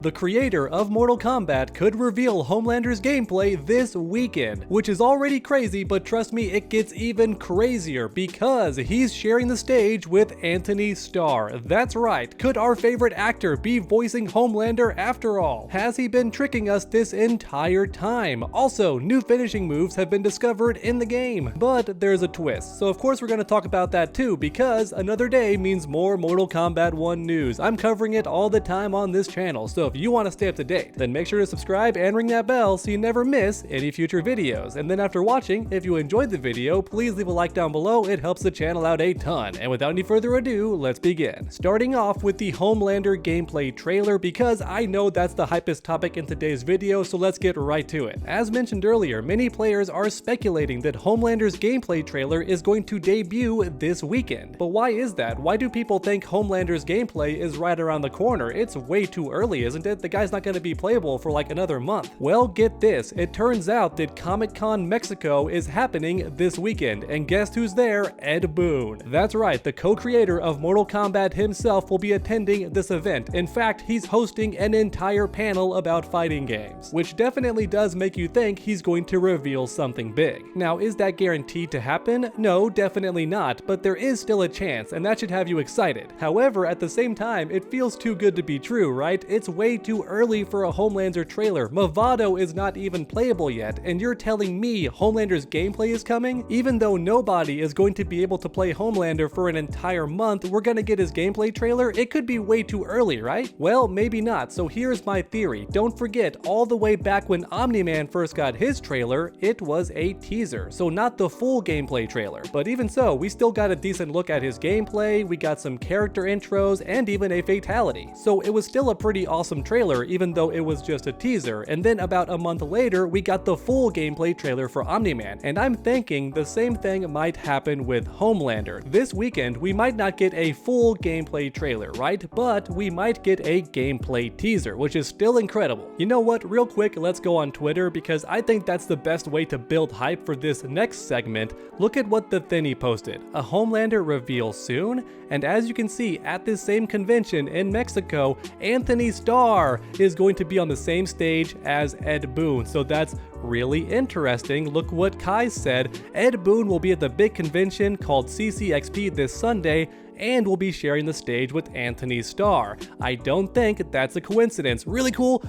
The creator of Mortal Kombat could reveal Homelander's gameplay this weekend, which is already crazy, but trust me, it gets even crazier because he's sharing the stage with Antony Starr. That's right, could our favorite actor be voicing Homelander after all? Has he been tricking us this entire time? Also, new finishing moves have been discovered in the game, but there's a twist. So of course we're going to talk about that too, because another day means more Mortal Kombat 1 news. I'm covering it all the time on this channel, so if you want to stay up to date, then make sure to subscribe and ring that bell so you never miss any future videos. And then after watching, if you enjoyed the video, please leave a like down below, it helps the channel out a ton. And without any further ado, let's begin. Starting off with the Homelander gameplay trailer, because I know that's the hypest topic in today's video, so let's get right to it. As mentioned earlier, many players are speculating that Homelander's gameplay trailer is going to debut this weekend. But why is that? Why do people think Homelander's gameplay is right around the corner? It's way too early, isn't it? The guy's not going to be playable for like another month. Well, get this, it turns out that Comic-Con Mexico is happening this weekend, and guess who's there? Ed Boon. That's right, the co-creator of Mortal Kombat himself will be attending this event. In fact, he's hosting an entire panel about fighting games, which definitely does make you think he's going to reveal something big. Now, is that guaranteed to happen? No, definitely not, but there is still a chance, and that should have you excited. However, at the same time, it feels too good to be true, right? It's way too early for a Homelander trailer. Movado is not even playable yet, and you're telling me Homelander's gameplay is coming? Even though nobody is going to be able to play Homelander for an entire month, we're gonna get his gameplay trailer? It could be way too early, right? Well, maybe not, so here's my theory. Don't forget, all the way back when Omni-Man first got his trailer, it was a teaser, so not the full gameplay trailer. But even so, we still got a decent look at his gameplay, we got some character intros, and even a fatality. So it was still a pretty awesome trailer, even though it was just a teaser. And then about a month later, we got the full gameplay trailer for Omni-Man, and I'm thinking the same thing might happen with Homelander. This weekend, we might not get a full gameplay trailer, right? But we might get a gameplay teaser, which is still incredible. You know what? Real quick, let's go on Twitter, because I think that's the best way to build hype for this next segment. Look at what the Thinny posted. A Homelander reveal soon? And as you can see, at this same convention in Mexico, Antony Starr is going to be on the same stage as Ed Boon. So that's really interesting. Look what Kai said. Ed Boon will be at the big convention called CCXP this Sunday, and will be sharing the stage with Antony Starr. I don't think that's a coincidence. Really cool,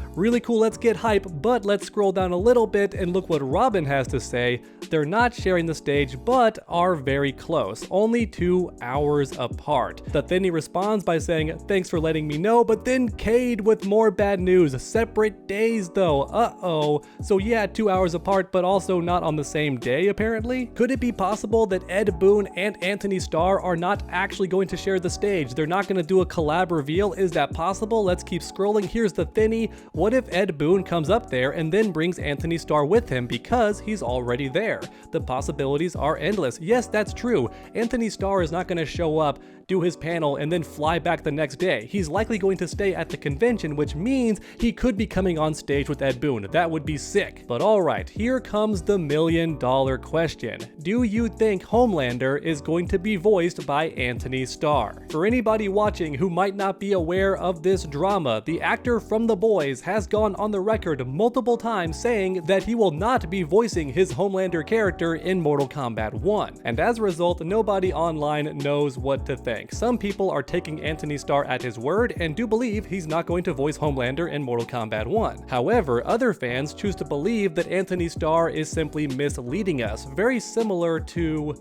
let's get hype, but let's scroll down a little bit and look what Robin has to say. They're not sharing the stage, but are very close, only 2 hours apart. The Thinny responds by saying, thanks for letting me know, but then Cade with more bad news. Separate days though, uh-oh. So yeah, 2 hours apart, but also not on the same day apparently? Could it be possible that Ed Boon and Antony Starr are not actually going to share the stage? They're not going to do a collab reveal? Is that possible? Let's keep scrolling. Here's the Thinny. What if Ed Boon comes up there and then brings Antony Starr with him because he's already there? The possibilities are endless. Yes, that's true. Antony Starr is not going to show up, do his panel, and then fly back the next day. He's likely going to stay at the convention, which means he could be coming on stage with Ed Boon. That would be sick. But alright, here comes the million-dollar question. Do you think Homelander is going to be voiced by Antony Starr? For anybody watching who might not be aware of this drama, the actor from The Boys has gone on the record multiple times saying that he will not be voicing his Homelander character in Mortal Kombat 1. And as a result, nobody online knows what to think. Some people are taking Antony Starr at his word and do believe he's not going to voice Homelander in Mortal Kombat 1. However, other fans choose to believe that Antony Starr is simply misleading us, very similar to...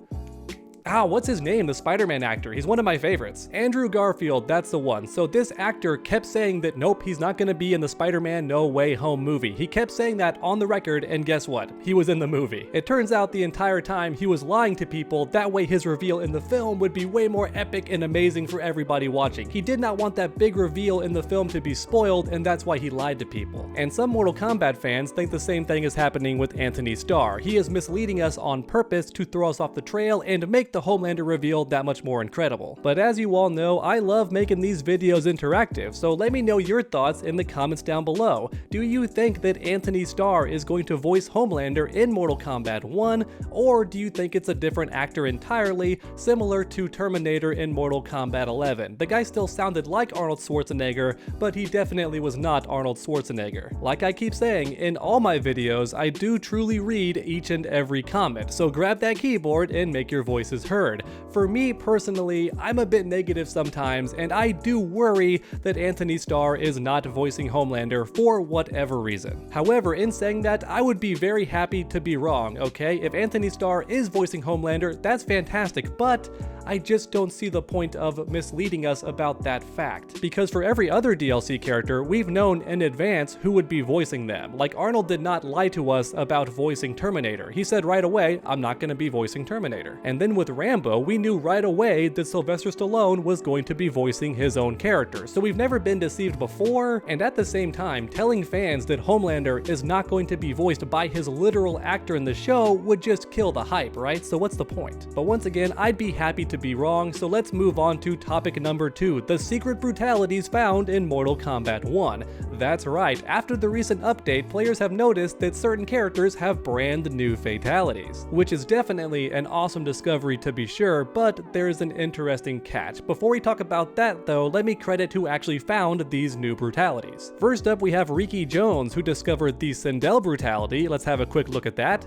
what's his name? The Spider-Man actor. He's one of my favorites. Andrew Garfield, that's the one. So this actor kept saying that nope, he's not gonna be in the Spider-Man No Way Home movie. He kept saying that on the record, and guess what? He was in the movie. It turns out the entire time he was lying to people, that way his reveal in the film would be way more epic and amazing for everybody watching. He did not want that big reveal in the film to be spoiled, and that's why he lied to people. And some Mortal Kombat fans think the same thing is happening with Antony Starr. He is misleading us on purpose to throw us off the trail and make make the Homelander reveal that much more incredible. But as you all know, I love making these videos interactive, so let me know your thoughts in the comments down below. Do you think that Antony Starr is going to voice Homelander in Mortal Kombat 1, or do you think it's a different actor entirely, similar to Terminator in Mortal Kombat 11? The guy still sounded like Arnold Schwarzenegger, but he definitely was not Arnold Schwarzenegger. Like I keep saying, in all my videos, I do truly read each and every comment, so grab that keyboard and make your voices heard. For me personally, I'm a bit negative sometimes, and I do worry that Antony Starr is not voicing Homelander for whatever reason. However, in saying that, I would be very happy to be wrong, okay? If Antony Starr is voicing Homelander, that's fantastic, but I just don't see the point of misleading us about that fact. Because for every other DLC character, we've known in advance who would be voicing them. Like Arnold did not lie to us about voicing Terminator. He said right away, I'm not going to be voicing Terminator. And then with Rambo, we knew right away that Sylvester Stallone was going to be voicing his own character. So we've never been deceived before, and at the same time, telling fans that Homelander is not going to be voiced by his literal actor in the show would just kill the hype, right? So what's the point? But once again, I'd be happy to be wrong, so let's move on to topic number 2, the secret brutalities found in Mortal Kombat 1. That's right, after the recent update, players have noticed that certain characters have brand new fatalities, which is definitely an awesome discovery to be sure, but there's an interesting catch. Before we talk about that though, let me credit who actually found these new brutalities. First up, we have Ricky Jones, who discovered the Sindel brutality. Let's have a quick look at that.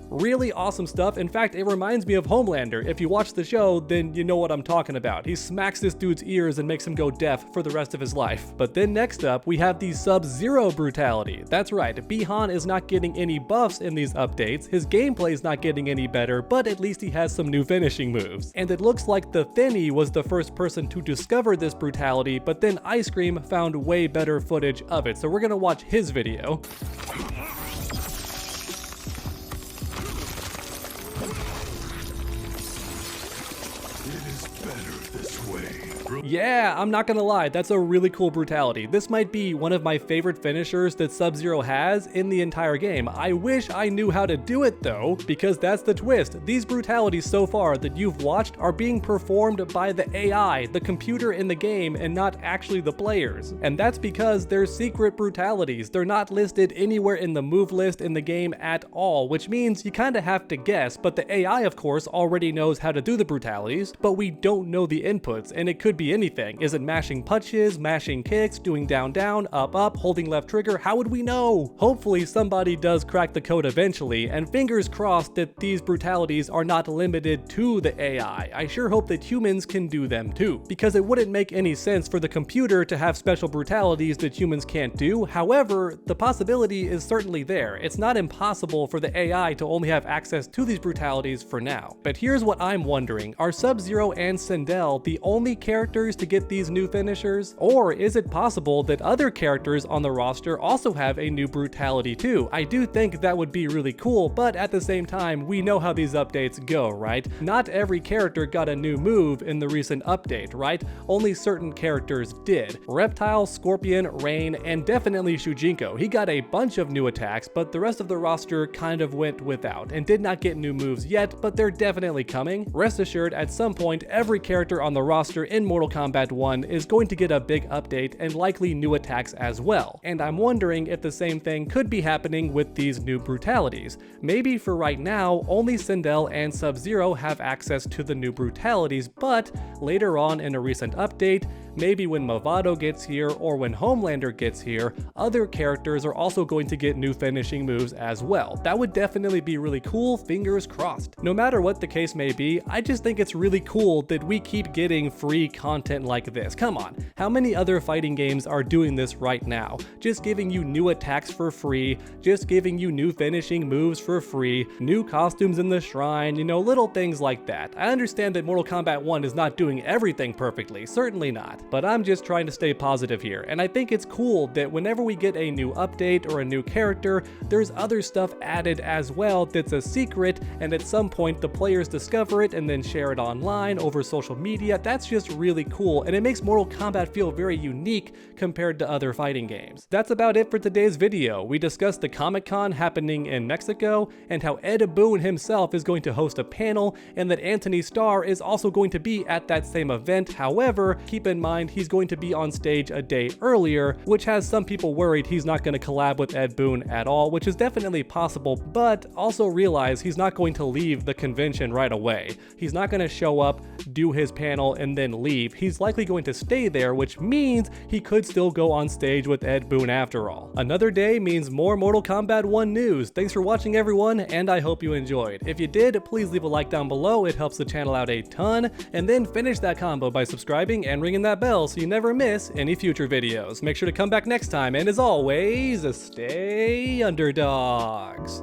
Really awesome stuff. In fact, it reminds me of Homelander. If you watch the show, then you know what I'm talking about. He smacks this dude's ears and makes him go deaf for the rest of his life. But then next up, we have the Sub-Zero brutality. That's right, Bihan is not getting any buffs in these updates, his gameplay is not getting any better, but at least he has some new finishing moves. And it looks like the Thinny was the first person to discover this brutality, but then Ice Cream found way better footage of it, so we're gonna watch his video. Yeah, I'm not gonna lie, that's a really cool brutality. This might be one of my favorite finishers that Sub-Zero has in the entire game. I wish I knew how to do it though, because that's the twist. These brutalities so far that you've watched are being performed by the AI, the computer in the game, and not actually the players. And that's because they're secret brutalities. They're not listed anywhere in the move list in the game at all, which means you kinda have to guess, but the AI of course already knows how to do the brutalities, but we don't know the inputs, and it could be anything. Is it mashing punches, mashing kicks, doing down down, up up, holding left trigger? How would we know? Hopefully somebody does crack the code eventually, and fingers crossed that these brutalities are not limited to the AI. I sure hope that humans can do them too, because it wouldn't make any sense for the computer to have special brutalities that humans can't do. However, the possibility is certainly there. It's not impossible for the AI to only have access to these brutalities for now. But here's what I'm wondering, are Sub-Zero and Sindel the only characters to get these new finishers? Or is it possible that other characters on the roster also have a new brutality too? I do think that would be really cool, but at the same time, we know how these updates go, right? Not every character got a new move in the recent update, right? Only certain characters did. Reptile, Scorpion, Rain, and definitely Shujinko. He got a bunch of new attacks, but the rest of the roster kind of went without, and did not get new moves yet, but they're definitely coming. Rest assured, at some point, every character on the roster in Mortal Kombat 1 is going to get a big update and likely new attacks as well. And I'm wondering if the same thing could be happening with these new brutalities. Maybe for right now, only Sindel and Sub-Zero have access to the new brutalities, but later on in a recent update, maybe when Movado gets here or when Homelander gets here, other characters are also going to get new finishing moves as well. That would definitely be really cool, fingers crossed. No matter what the case may be, I just think it's really cool that we keep getting free content like this. Come on, how many other fighting games are doing this right now? Just giving you new attacks for free, just giving you new finishing moves for free, new costumes in the shrine, you know, little things like that. I understand that Mortal Kombat 1 is not doing everything perfectly, certainly not. but I'm just trying to stay positive here, and I think it's cool that whenever we get a new update or a new character, there's other stuff added as well that's a secret, and at some point the players discover it and then share it online over social media. That's just really cool, and it makes Mortal Kombat feel very unique compared to other fighting games. That's about it for today's video. We discussed the Comic-Con happening in Mexico, and how Ed Boon himself is going to host a panel, and that Antony Starr is also going to be at that same event. However, keep in mind he's going to be on stage a day earlier, which has some people worried he's not going to collab with Ed Boon at all, which is definitely possible, but also realize he's not going to leave the convention right away. He's not going to show up, do his panel, and then leave. He's likely going to stay there, which means he could still go on stage with Ed Boon after all. Another day means more Mortal Kombat 1 news. Thanks for watching, everyone, and I hope you enjoyed. If you did, please leave a like down below. It helps the channel out a ton, and then finish that combo by subscribing and ringing that bell so you never miss any future videos. Make sure to come back next time, and as always, stay underdogs.